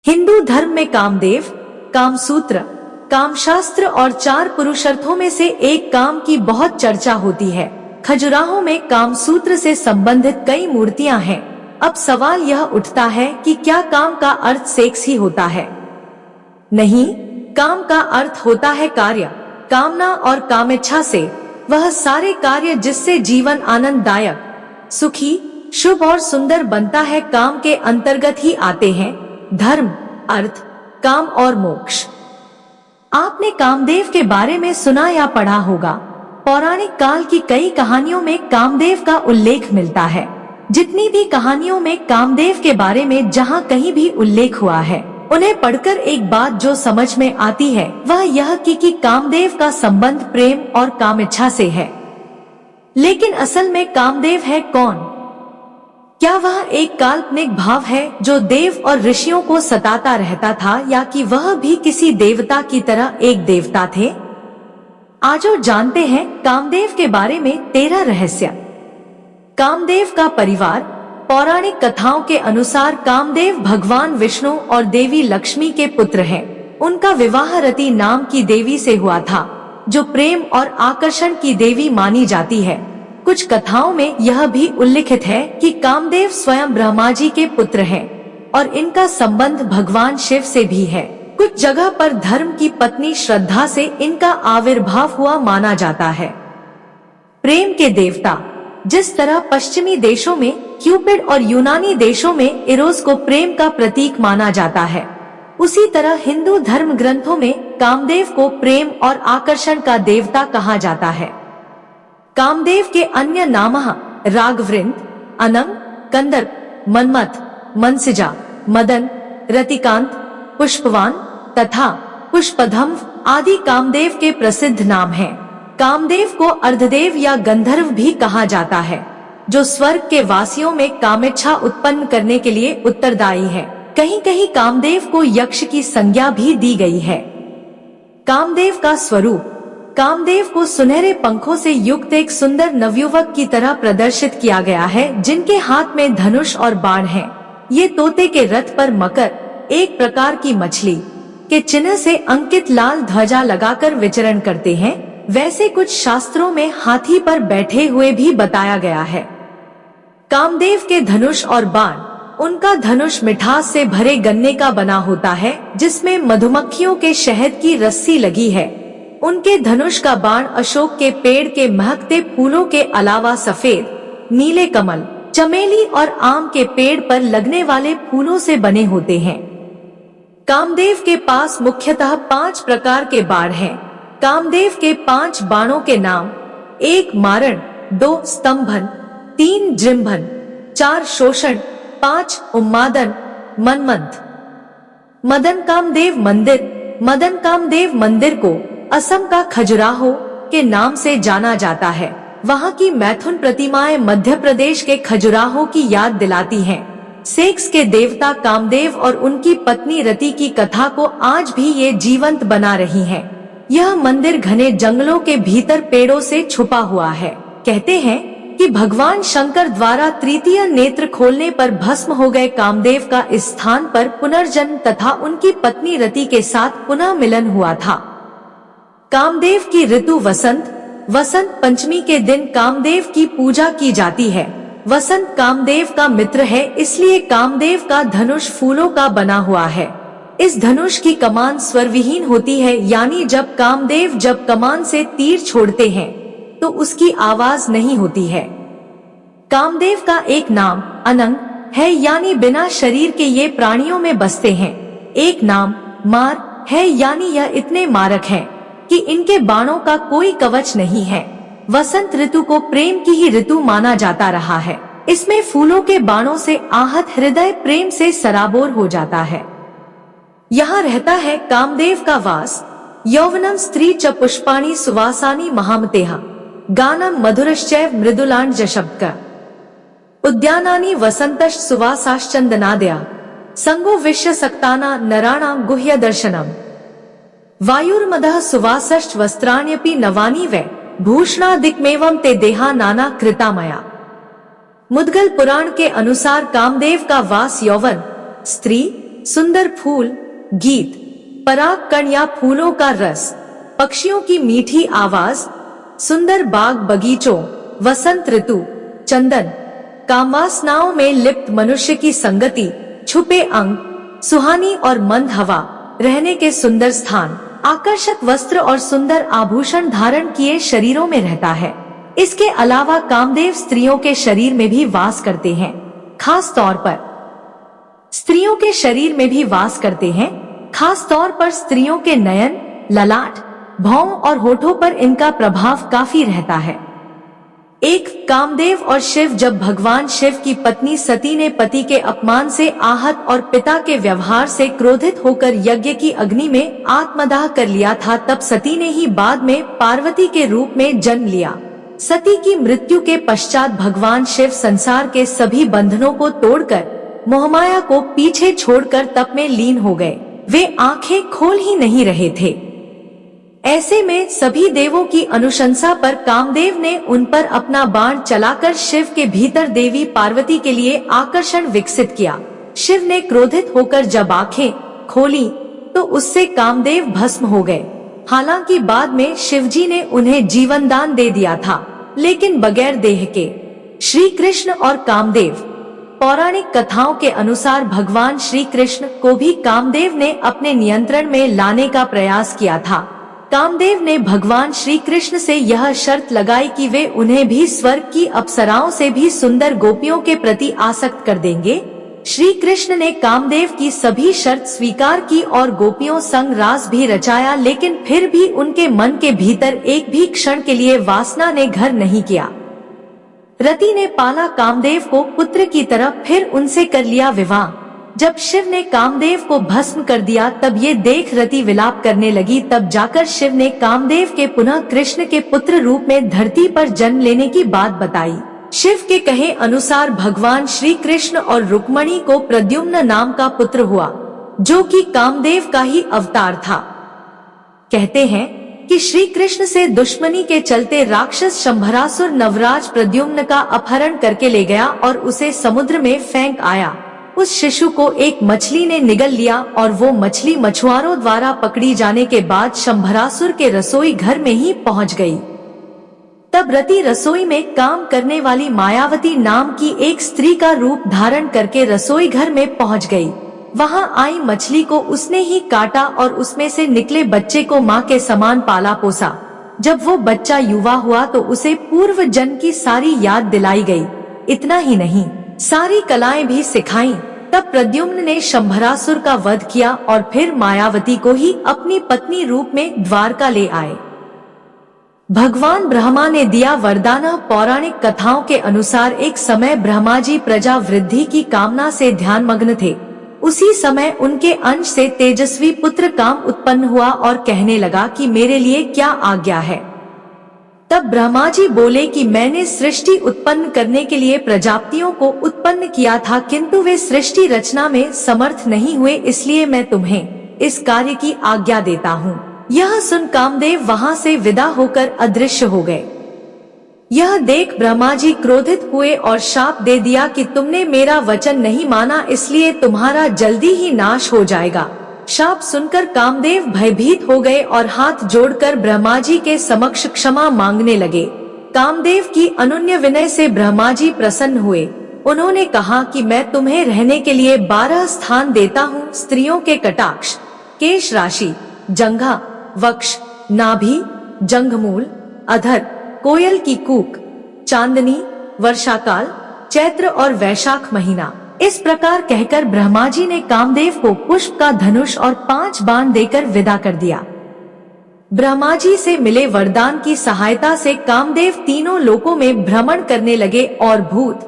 हिंदू धर्म में कामदेव, कामसूत्र, कामशास्त्र और 4 पुरुषार्थों में से एक काम की बहुत चर्चा होती है। खजुराहो में कामसूत्र से संबंधित कई मूर्तियां हैं। अब सवाल यह उठता है कि क्या काम का अर्थ सेक्स ही होता है? नहीं, काम का अर्थ होता है कार्य, कामना और कामेच्छा से वह सारे कार्य जिससे जीवन आनंददायक, सुखी, शुभ और सुंदर बनता है काम के अंतर्गत ही आते हैं। धर्म, अर्थ, काम और मोक्ष। आपने कामदेव के बारे में सुना या पढ़ा होगा। पौराणिक काल की कई कहानियों में कामदेव का उल्लेख मिलता है। जितनी भी कहानियों में कामदेव के बारे में जहाँ कहीं भी उल्लेख हुआ है, उन्हें पढ़कर एक बात जो समझ में आती है वह यह कि कामदेव का संबंध प्रेम और कामेच्छा से है। लेकिन असल में कामदेव है कौन? क्या वह एक काल्पनिक भाव है जो देव और ऋषियों को सताता रहता था, या कि वह भी किसी देवता की तरह एक देवता थे? आजो जानते हैं कामदेव के बारे में 13 रहस्य। कामदेव का परिवार। पौराणिक कथाओं के अनुसार कामदेव भगवान विष्णु और देवी लक्ष्मी के पुत्र हैं। उनका विवाह रति नाम की देवी से हुआ था, जो प्रेम और आकर्षण की देवी मानी जाती है। कुछ कथाओं में यह भी उल्लिखित है कि कामदेव स्वयं ब्रह्मा जी के पुत्र हैं और इनका संबंध भगवान शिव से भी है। कुछ जगह पर धर्म की पत्नी श्रद्धा से इनका आविर्भाव हुआ माना जाता है। प्रेम के देवता। जिस तरह पश्चिमी देशों में क्यूपिड और यूनानी देशों में इरोस को प्रेम का प्रतीक माना जाता है, उसी तरह हिंदू धर्म ग्रंथों में कामदेव को प्रेम और आकर्षण का देवता कहा जाता है। कामदेव के अन्य नाम रागवृंद, अनंग, कंदर्प, मन्मथ, मनसिजा, मदन, रतिकांत, पुष्पवान तथा पुष्पधम्भ आदि कामदेव के प्रसिद्ध नाम हैं। कामदेव को अर्धदेव या गंधर्व भी कहा जाता है, जो स्वर्ग के वासियों में कामेच्छा उत्पन्न करने के लिए उत्तरदायी है। कहीं कहीं कामदेव को यक्ष की संज्ञा भी दी गई है। कामदेव का स्वरूप। कामदेव को सुनहरे पंखों से युक्त एक सुंदर नवयुवक की तरह प्रदर्शित किया गया है, जिनके हाथ में धनुष और बाण है। ये तोते के रथ पर मकर, एक प्रकार की मछली, के चिन्ह से अंकित लाल ध्वजा लगाकर विचरण करते हैं। वैसे कुछ शास्त्रों में हाथी पर बैठे हुए भी बताया गया है। कामदेव के धनुष और बाण। उनका धनुष मिठास से भरे गन्ने का बना होता है, जिसमें मधुमक्खियों के शहद की रस्सी लगी है। उनके धनुष का बाण अशोक के पेड़ के महकते फूलों के अलावा सफेद, नीले कमल, चमेली और आम के पेड़ पर लगने वाले फूलों से बने होते हैं। कामदेव के पास मुख्यतः 5 प्रकार के बाण हैं। कामदेव के 5 बाणों के नाम: 1 मारण, 2 स्तंभन, 3 जृंभन, 4 शोषण, 5 उन्मादन, मनमंथ। मदन कामदेव मंदिर। मदन कामदेव मंदिर को असम का खजुराहो के नाम से जाना जाता है। वहाँ की मैथुन प्रतिमाएं मध्य प्रदेश के खजुराहो की याद दिलाती हैं। सेक्स के देवता कामदेव और उनकी पत्नी रति की कथा को आज भी ये जीवंत बना रही हैं। यह मंदिर घने जंगलों के भीतर पेड़ों से छुपा हुआ है। कहते हैं कि भगवान शंकर द्वारा तृतीय नेत्र खोलने पर भस्म हो गए कामदेव का इस स्थान पर पुनर्जन्म तथा उनकी पत्नी रति के साथ पुनः मिलन हुआ था। कामदेव की ऋतु वसंत। वसंत पंचमी के दिन कामदेव की पूजा की जाती है। वसंत कामदेव का मित्र है, इसलिए कामदेव का धनुष फूलों का बना हुआ है। इस धनुष की कमान स्वरविहीन होती है, यानी जब कामदेव कमान से तीर छोड़ते हैं तो उसकी आवाज नहीं होती है। कामदेव का एक नाम अनंग है, यानी बिना शरीर के ये प्राणियों में बसते हैं। एक नाम मार है, यानी यह इतने मारक हैं कि इनके बाणों का कोई कवच नहीं है। वसंत ऋतु को प्रेम की ही ऋतु माना जाता रहा है। इसमें फूलों के बाणों से आहत हृदय प्रेम से सराबोर हो जाता है। यहाँ रहता है कामदेव का वास। यौवनम स्त्री च पुष्पाणि सुवासानि महामतेह, गानम मधुरश्चैव मृदुलांजशब्द, उद्यानानि वसंतश्च सुवासाश्चंदनादया, संगो विश्व सक्ताना नराणां गुह्य दर्शनम, वायुर्मदः सुवासश्च वस्त्राण्यपि नवानि वै, भूषणादिकमेवं ते देहा नाना कृतामया। मुद्गल पुराण के अनुसार कामदेव का वास यौवन, स्त्री, सुंदर फूल, गीत, पराग कण या फूलों का रस, पक्षियों की मीठी आवाज, सुंदर बाग बगीचों, वसंत ऋतु, चंदन, कामवासनाओं में लिप्त मनुष्य की संगति, छुपे अंग, सुहानी और मंद हवा, रहने के सुंदर स्थान, आकर्षक वस्त्र और सुंदर आभूषण धारण किए शरीरों में रहता है। इसके अलावा कामदेव स्त्रियों के शरीर में भी वास करते हैं, खास तौर पर स्त्रियों के शरीर में भी वास करते हैं, खास तौर पर स्त्रियों के नयन, ललाट, भौं और होठों पर इनका प्रभाव काफी रहता है। एक कामदेव और शिव। जब भगवान शिव की पत्नी सती ने पति के अपमान से आहत और पिता के व्यवहार से क्रोधित होकर यज्ञ की अग्नि में आत्मदाह कर लिया था, तब सती ने ही बाद में पार्वती के रूप में जन्म लिया। सती की मृत्यु के पश्चात भगवान शिव संसार के सभी बंधनों को तोड़कर मोहमाया को पीछे छोड़कर तप में लीन हो गए। वे आंखें खोल ही नहीं रहे थे। ऐसे में सभी देवों की अनुशंसा पर कामदेव ने उन पर अपना बाण चलाकर शिव के भीतर देवी पार्वती के लिए आकर्षण विकसित किया। शिव ने क्रोधित होकर जब आंखें खोली तो उससे कामदेव भस्म हो गए। हालांकि बाद में शिवजी ने उन्हें जीवन दान दे दिया था, लेकिन बगैर देह के। श्री कृष्ण और कामदेव। पौराणिक कथाओं के अनुसार भगवान श्री कृष्ण को भी कामदेव ने अपने नियंत्रण में लाने का प्रयास किया था। कामदेव ने भगवान श्री कृष्ण से यह शर्त लगाई कि वे उन्हें भी स्वर्ग की अप्सराओं से भी सुंदर गोपियों के प्रति आसक्त कर देंगे। श्री कृष्ण ने कामदेव की सभी शर्त स्वीकार की और गोपियों संग रास भी रचाया, लेकिन फिर भी उनके मन के भीतर एक भी क्षण के लिए वासना ने घर नहीं किया। रति ने पाला कामदेव को पुत्र की तरह, फिर उनसे कर लिया विवाह। जब शिव ने कामदेव को भस्म कर दिया तब ये देख रति विलाप करने लगी। तब जाकर शिव ने कामदेव के पुनः कृष्ण के पुत्र रूप में धरती पर जन्म लेने की बात बताई। शिव के कहे अनुसार भगवान श्री कृष्ण और रुक्मणी को प्रद्युम्न नाम का पुत्र हुआ, जो कि कामदेव का ही अवतार था। कहते हैं कि श्री कृष्ण से दुश्मनी के चलते राक्षस शंभरासुर नवराज प्रद्युम्न का अपहरण करके ले गया और उसे समुद्र में फेंक आया। उस शिशु को एक मछली ने निगल लिया और वो मछली मछुआरों द्वारा पकड़ी जाने के बाद शंभरासुर के रसोई घर में ही पहुंच गई। तब रति रसोई में काम करने वाली मायावती नाम की एक स्त्री का रूप धारण करके रसोई घर में पहुंच गई। वहां आई मछली को उसने ही काटा और उसमें से निकले बच्चे को मां के समान पाला पोसा। जब वो बच्चा युवा हुआ तो उसे पूर्व जन्म की सारी याद दिलाई गई। इतना ही नहीं, सारी कलाएं भी सिखाई। तब प्रद्युम्न ने शंभरासुर का वध किया और फिर मायावती को ही अपनी पत्नी रूप में द्वारका ले आए। भगवान ब्रह्मा ने दिया वरदान। पौराणिक कथाओं के अनुसार एक समय ब्रह्मा जी प्रजा वृद्धि की कामना से ध्यानमग्न थे। उसी समय उनके अंश से तेजस्वी पुत्र काम उत्पन्न हुआ और कहने लगा कि मेरे लिए क्या आज्ञा है। तब ब्रह्मा जी बोले कि मैंने सृष्टि उत्पन्न करने के लिए प्रजापतियों को उत्पन्न किया था, किंतु वे सृष्टि रचना में समर्थ नहीं हुए, इसलिए मैं तुम्हें इस कार्य की आज्ञा देता हूँ। यह सुन कामदेव वहां से विदा होकर अदृश्य हो गए। यह देख ब्रह्मा जी क्रोधित हुए और शाप दे दिया कि तुमने मेरा वचन नहीं माना, इसलिए तुम्हारा जल्दी ही नाश हो जाएगा। शाप सुनकर कामदेव भयभीत हो गए और हाथ जोड़कर ब्रह्मा जी के समक्ष क्षमा मांगने लगे। कामदेव की अनन्य विनय से ब्रह्मा जी प्रसन्न हुए। उन्होंने कहा कि मैं तुम्हें रहने के लिए 12 स्थान देता हूँ। स्त्रियों के कटाक्ष, केश राशि, जंघा, वक्ष, नाभि, जंघमूल, अधर, कोयल की कूक, चांदनी, वर्षाकाल, चैत्र और वैशाख महीना। इस प्रकार कहकर ब्रह्मा जी ने कामदेव को पुष्प का धनुष और 5 बाण देकर विदा कर दिया। ब्रह्मा जी से मिले वरदान की सहायता से कामदेव तीनों लोकों में भ्रमण करने लगे और भूत,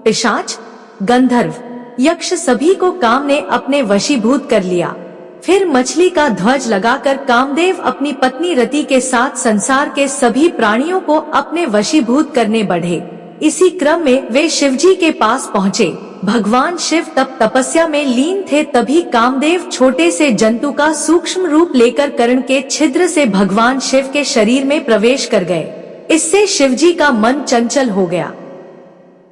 पिशाच, गंधर्व, यक्ष सभी को काम ने अपने वशीभूत कर लिया। फिर मछली का ध्वज लगाकर कामदेव अपनी पत्नी रति के साथ संसार के सभी प्राणियों को अपने वशीभूत करने बढ़े। इसी क्रम में वे शिवजी के पास पहुँचे। भगवान शिव तब तपस्या में लीन थे। तभी कामदेव छोटे से जंतु का सूक्ष्म रूप लेकर कर्ण के छिद्र से भगवान शिव के शरीर में प्रवेश कर गए। इससे शिवजी का मन चंचल हो गया।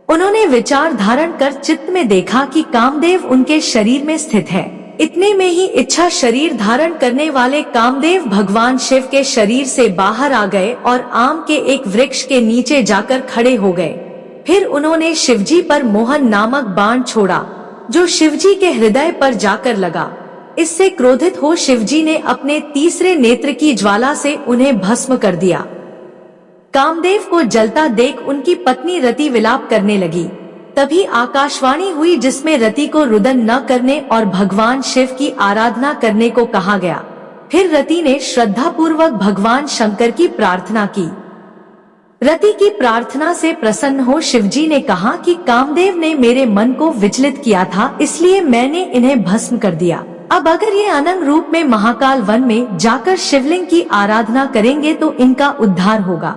उन्होंने विचार धारण कर चित्त में देखा कि कामदेव उनके शरीर में स्थित है। इतने में ही इच्छा शरीर धारण करने वाले कामदेव भगवान शिव के शरीर से बाहर आ गए और आम के एक वृक्ष के नीचे जाकर खड़े हो गए। फिर उन्होंने शिवजी पर मोहन नामक बाण छोड़ा, जो शिवजी के हृदय पर जाकर लगा। इससे क्रोधित हो शिवजी ने अपने तीसरे नेत्र की ज्वाला से उन्हें भस्म कर दिया। कामदेव को जलता देख उनकी पत्नी रति विलाप करने लगी। तभी आकाशवाणी हुई जिसमें रति को रुदन न करने और भगवान शिव की आराधना करने को कहा गया। फिर रति ने श्रद्धा पूर्वक भगवान शंकर की प्रार्थना की। रति की प्रार्थना से प्रसन्न हो शिवजी ने कहा कि कामदेव ने मेरे मन को विचलित किया था, इसलिए मैंने इन्हें भस्म कर दिया। अब अगर ये अनंग रूप में महाकाल वन में जाकर शिवलिंग की आराधना करेंगे तो इनका उद्धार होगा।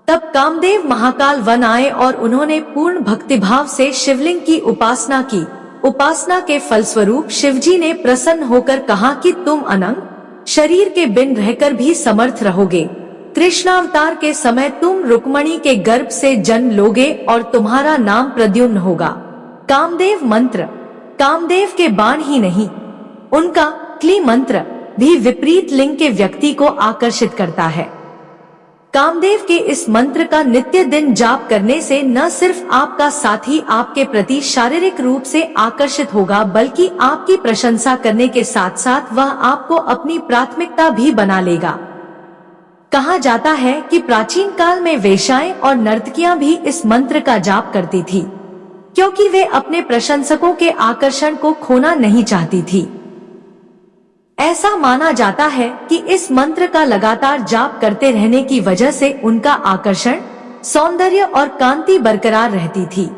तब कामदेव महाकाल वन आए और उन्होंने पूर्ण भक्तिभाव से शिवलिंग की उपासना की। उपासना के फलस्वरूप शिवजी ने प्रसन्न होकर कहा कि तुम अनंग शरीर के बिन रहकर भी समर्थ रहोगे। कृष्णावतार के समय तुम रुक्मणी के गर्भ से जन्म लोगे और तुम्हारा नाम प्रद्युम्न होगा। कामदेव मंत्र कामदेव के बाण ही नहीं, उनका क्ली मंत्र भी विपरीत लिंग के व्यक्ति को आकर्षित करता है। कामदेव के इस मंत्र का नित्य दिन जाप करने से न सिर्फ आपका साथी आपके प्रति शारीरिक रूप से आकर्षित होगा, बल्कि आपकी प्रशंसा करने के साथ साथ वह आपको अपनी प्राथमिकता भी बना लेगा। कहा जाता है कि प्राचीन काल में वेश्याएं और नर्तकियां भी इस मंत्र का जाप करती थी, क्योंकि वे अपने प्रशंसकों के आकर्षण को खोना नहीं चाहती थी। ऐसा माना जाता है कि इस मंत्र का लगातार जाप करते रहने की वजह से उनका आकर्षण, सौंदर्य और कांति बरकरार रहती थी।